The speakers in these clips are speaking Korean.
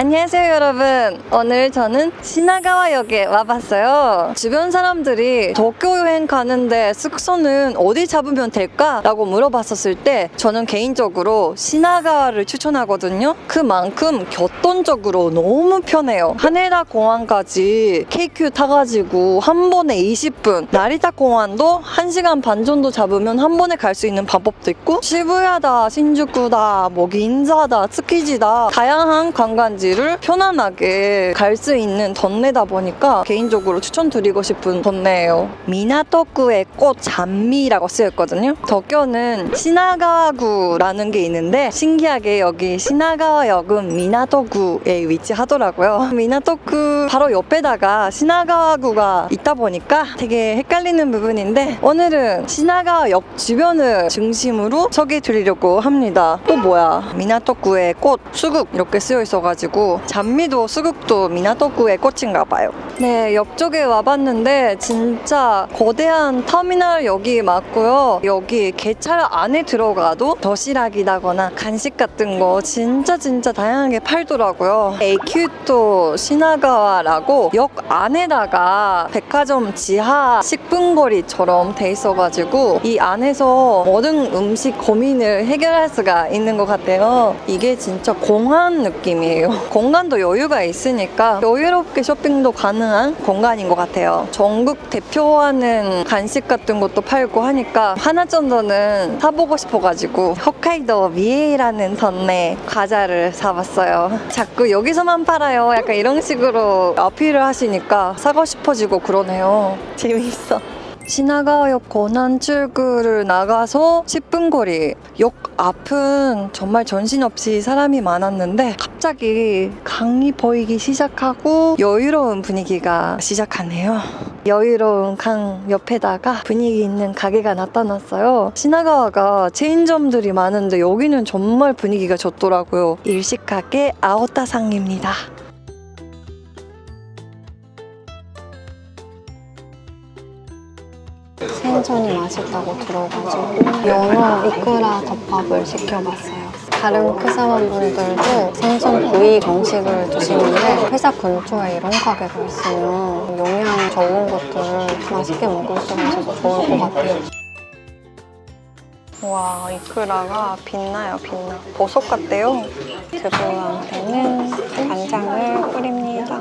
안녕하세요 여러분. 오늘 저는 시나가와역에 와봤어요. 주변 사람들이 도쿄 여행 가는데 숙소는 어디 잡으면 될까? 라고 물어봤었을 때 저는 개인적으로 시나가와를 추천하거든요. 그만큼 교통적으로 너무 편해요. 하네다 공항까지 KQ 타가지고 한 번에 20분, 나리타 공항도 1시간 반 정도 잡으면 한 번에 갈 수 있는 방법도 있고, 시부야다, 신주쿠다, 뭐 긴자다, 츠키지다 다양한 관광지를 편안하게 갈 수 있는 동네다 보니까 개인적으로 추천드리고 싶은 동네예요. 미나토구의 꽃 잔미라고 쓰였거든요. 도쿄는 시나가와구라는 게 있는데 신기하게 여기 시나가와역은 미나토구에 위치하더라고요. 미나토구 바로 옆에다가 시나가와구가 있다 보니까 되게 헷갈리는 부분인데 오늘은 시나가와역 주변을 중심으로 소개해 드리려고 합니다. 또 뭐야? 미나토구의 꽃, 수국 이렇게 쓰여 있어가지고 잔미도 수국도 미나토구의 꽃인가 봐요. 네, 옆쪽에 와봤는데 진짜 거대한 터미널역이 맞고요. 여기 개찰 안에 들어가도 도시락이라거나 간식 같은 거 진짜 다양하게 팔더라고요. 에이큐토 시나가와라고 역 안에다가 백화점 지하 식품거리처럼 돼 있어가지고 이 안에서 모든 음식 고민을 해결할 수가 있는 것 같아요. 이게 진짜 공항 느낌이에요. 공간도 여유가 있으니까 여유롭게 쇼핑도 가능한 공간인 것 같아요. 전국 대표하는 간식 같은 것도 팔고 하니까 하나 정도는 사보고 싶어가지고 홋카이도 미에이라는 동네 과자를 사봤어요. 자꾸 여기서만 팔아요. 약간 이런 식으로 어필을 하시니까 사고 싶어지고 그러네요. 재밌어. 시나가와역 고난 출구를 나가서 10분 거리. 역 앞은 정말 정신없이 사람이 많았는데 갑자기 강이 보이기 시작하고 여유로운 분위기가 시작하네요. 여유로운 강 옆에다가 분위기 있는 가게가 나타났어요. 시나가와가 체인점들이 많은데 여기는 정말 분위기가 좋더라고요. 일식가게 아오타상입니다. 생선이 맛있다고 들어가지고 연어 이쿠라 덮밥을 시켜봤어요. 다른 크사원분들도 생선 구이 정식을 드시는데 회사 근처에 이런 가게가 있으면 영양 적은 것들 맛있게 먹을 수가 있어서 좋을 것 같아요. 와, 이쿠라가 빛나요, 빛나. 보석 같대요. 두부한테는 간장을 뿌립니다.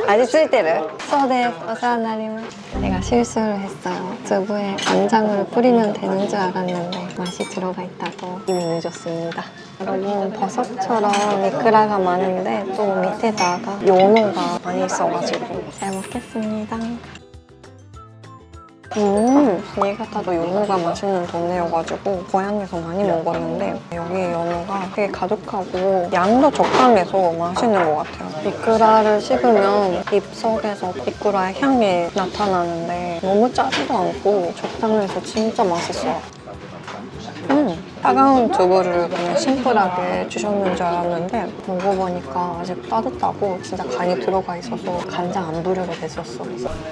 맛있을 때를. 소데 오사나리마. 내가 실수를 했어요. 두부에 간장을 뿌리면 되는 줄 알았는데 맛이 들어가 있다고 이미 늦었습니다. 여러분, 버섯처럼 이쿠라가 많은데 또 밑에다가 연어가 많이 있어가지고 잘 먹겠습니다. 니가타도 연어가 맛있는 동네여가지고 고향에서 많이 먹었는데 여기 연어가 되게 가득하고 양도 적당해서 맛있는 것 같아요. 이쿠라를 씹으면 입속에서 이쿠라의 향이 나타나는데 너무 짜지도 않고 적당해서 진짜 맛있어요. 따가운 두부를 그냥 심플하게 주셨는 줄 알았는데 먹어보니까 아직 따뜻하고 진짜 간이 들어가 있어서 간장 안 부려도 됐었어.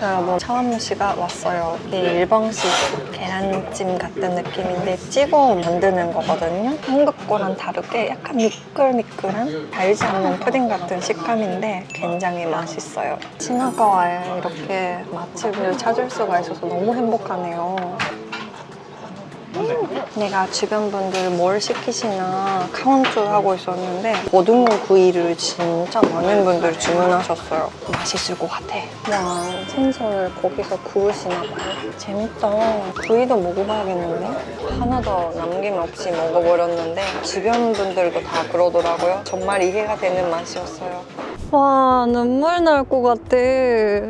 여러분, 차원무시가 왔어요. 이게 일본식 계란찜 같은 느낌인데 찍어 만드는 거거든요. 한국 거랑 다르게 약간 미끌미끌한 달지 않는 푸딩 같은 식감인데 굉장히 맛있어요. 시나가와에 이렇게 맛집을 찾을 수가 있어서 너무 행복하네요. 내가 주변 분들 뭘 시키시나 카운트를 하고 있었는데 고등어 구이를 진짜 많은 분들이 주문하셨어요. 맛있을 것 같아. 와, 생선을 거기서 구우시나 봐요. 재밌다. 구이도 먹어봐야겠는데? 하나도 남김없이 먹어버렸는데 주변 분들도 다 그러더라고요. 정말 이해가 되는 맛이었어요. 와, 눈물 날 것 같아.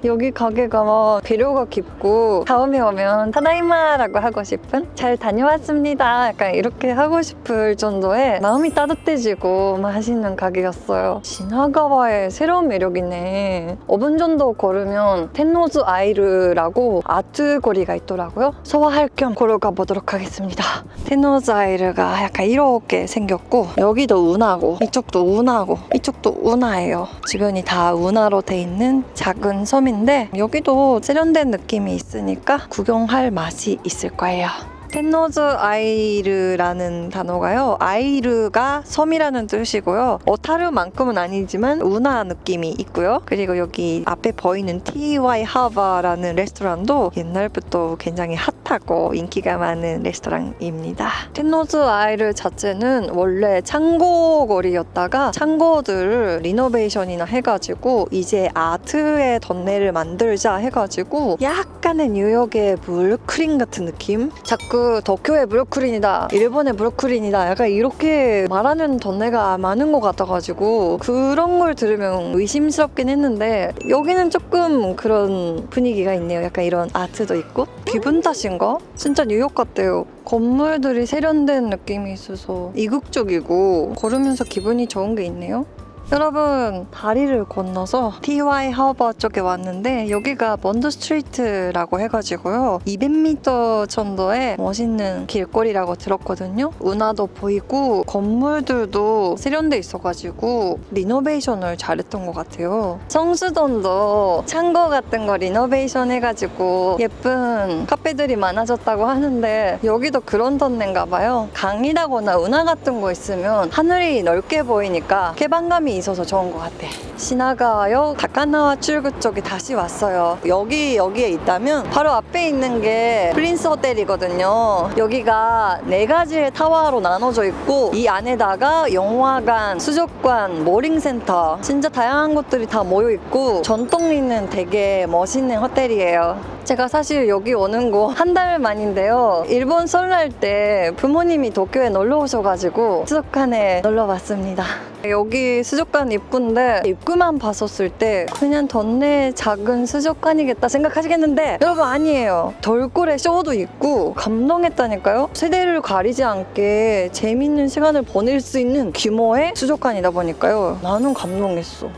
여기 가게가 막 배려가 깊고 다음에 오면 타다이마라고 하고 싶은? 잘 다녀왔습니다. 약간 이렇게 하고 싶을 정도의 마음이 따뜻해지고 맛있는 가게였어요. 시나가와의 새로운 매력이네. 5분 정도 걸으면 텐노즈 아이르라고 아트 거리가 있더라고요. 소화할 겸 걸어가 보도록 하겠습니다. 텐노즈 아이르가 약간 이렇게 생겼고 여기도 운하고 이쪽도 운하고 이쪽도 운하예요. 주변이 다 운하로 돼 있는 작은 섬인데 여기도 세련된 느낌이 있으니까 구경할 맛이 있을 거예요. 텐노즈 아이르라는 단어가요. 아이르가 섬이라는 뜻이고요. 오타르만큼은 아니지만 운하 느낌이 있고요. 그리고 여기 앞에 보이는 TY 하바라는 레스토랑도 옛날부터 굉장히 핫하고 인기가 많은 레스토랑입니다. 텐노즈 아이르 자체는 원래 창고거리였다가 창고들을 리노베이션이나 해가지고 이제 아트의 던네를 만들자 해가지고 약간의 뉴욕의 브루클린 같은 느낌? 자꾸 도쿄의 브루클린이다, 일본의 브루클린이다 약간 이렇게 말하는 던네가 많은 것 같아가지고 그런 걸 들으면 의심스럽긴 했는데 여기는 조금 그런 분위기가 있네요. 약간 이런 아트도 있고 기분 탓인가? 진짜 뉴욕 같아요. 건물들이 세련된 느낌이 있어서 이국적이고 걸으면서 기분이 좋은 게 있네요. 여러분, 다리를 건너서 TY 하버 쪽에 왔는데 여기가 먼드 스트리트라고 해가지고요. 200m 정도의 멋있는 길거리라고 들었거든요. 운하도 보이고 건물들도 세련돼 있어가지고 리노베이션을 잘했던 것 같아요. 성수동도 창고 같은 거 리노베이션 해가지고 예쁜 카페들이 많아졌다고 하는데 여기도 그런 던데인가 봐요. 강이라거나 운하 같은 거 있으면 하늘이 넓게 보이니까 개방감이 있어서 좋은 것 같아. 시나가와역 다카나와 출구 쪽에 다시 왔어요. 여기에 있다면 바로 앞에 있는 게 프린스 호텔이거든요. 여기가 4가지의 타워로 나눠져 있고 이 안에다가 영화관, 수족관, 모닝센터 진짜 다양한 것들이 다 모여 있고 전통 있는 되게 멋있는 호텔이에요. 제가 사실 여기 오는 거 한 달 만인데요. 일본 설날 때 부모님이 도쿄에 놀러 오셔가지고 수족관에 놀러 왔습니다. 여기 수족관 입구인데 입구만 봤었을 때 그냥 던네 작은 수족관이겠다 생각하시겠는데 여러분 아니에요. 돌고래 쇼도 있고 감동했다니까요. 세대를 가리지 않게 재밌는 시간을 보낼 수 있는 규모의 수족관이다 보니까요. 나는 감동했어.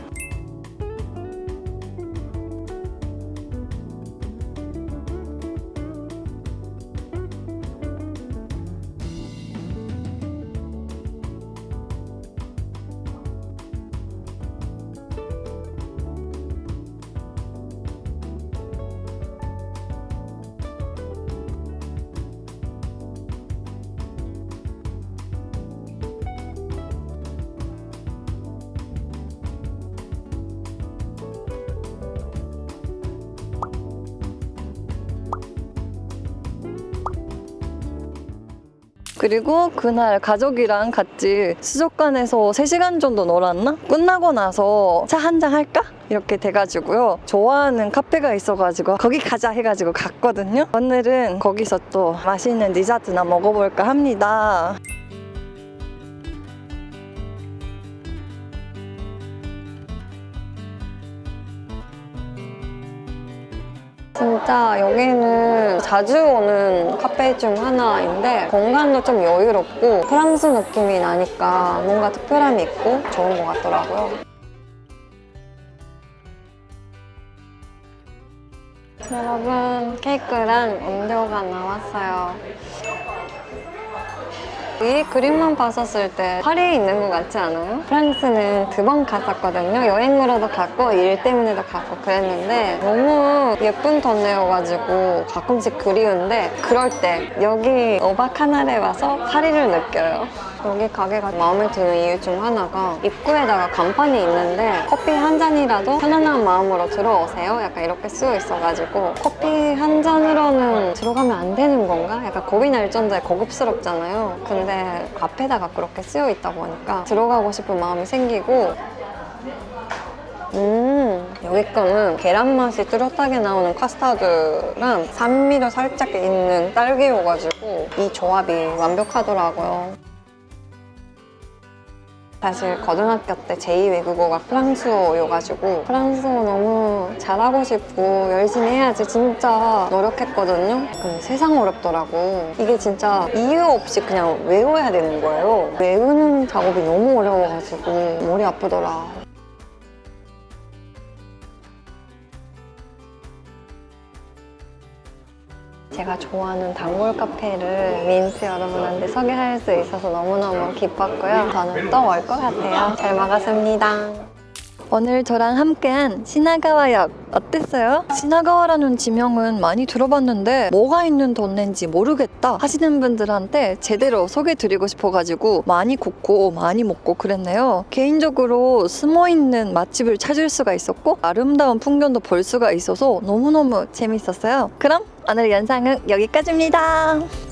그리고 그날 가족이랑 같이 수족관에서 3시간 정도 놀았나? 끝나고 나서 차 한잔 할까? 이렇게 돼가지고요. 좋아하는 카페가 있어가지고 거기 가자 해가지고 갔거든요. 오늘은 거기서 또 맛있는 디저트나 먹어볼까 합니다. 진짜 여기는 자주 오는 카페 중 하나인데 공간도 좀 여유롭고 프랑스 느낌이 나니까 뭔가 특별함이 있고 좋은 것 같더라고요. 여러분, 케이크랑 음료가 나왔어요. 이 그림만 봤었을 때 파리에 있는 것 같지 않아요? 프랑스는 2번 갔었거든요. 여행으로도 갔고 일 때문에도 갔고 그랬는데 너무 예쁜 던네여가지고 가끔씩 그리운데 그럴 때 여기 오바카날에 와서 파리를 느껴요. 여기 가게가 마음에 드는 이유 중 하나가 입구에다가 간판이 있는데 커피 한 잔이라도 편안한 마음으로 들어오세요. 약간 이렇게 쓰여 있어가지고 커피 한 잔으로는 들어가면 안 되는 건가? 약간 겁이 날 정도에 고급스럽잖아요. 근데 앞에다가 그렇게 쓰여 있다 보니까 들어가고 싶은 마음이 생기고 여기 거는 계란 맛이 뚜렷하게 나오는 카스타드랑 산미도 살짝 있는 딸기여가지고 이 조합이 완벽하더라고요. 사실 고등학교 때 제2외국어가 프랑스어여가지고 프랑스어 너무 잘하고 싶고 열심히 해야지 진짜 노력했거든요. 근데 세상 어렵더라고. 이게 진짜 이유 없이 그냥 외워야 되는 거예요. 외우는 작업이 너무 어려워가지고 머리 아프더라. 제가 좋아하는 단골 카페를 민트 여러분한테 소개할 수 있어서 너무너무 기뻤고요. 저는 또 올 것 같아요. 잘 먹었습니다. 오늘 저랑 함께한 시나가와역 어땠어요? 시나가와라는 지명은 많이 들어봤는데 뭐가 있는 동네인지 모르겠다 하시는 분들한테 제대로 소개드리고 싶어가지고 많이 걷고 많이 먹고 그랬네요. 개인적으로 숨어있는 맛집을 찾을 수가 있었고 아름다운 풍경도 볼 수가 있어서 너무너무 재밌었어요. 그럼 오늘 영상은 여기까지입니다.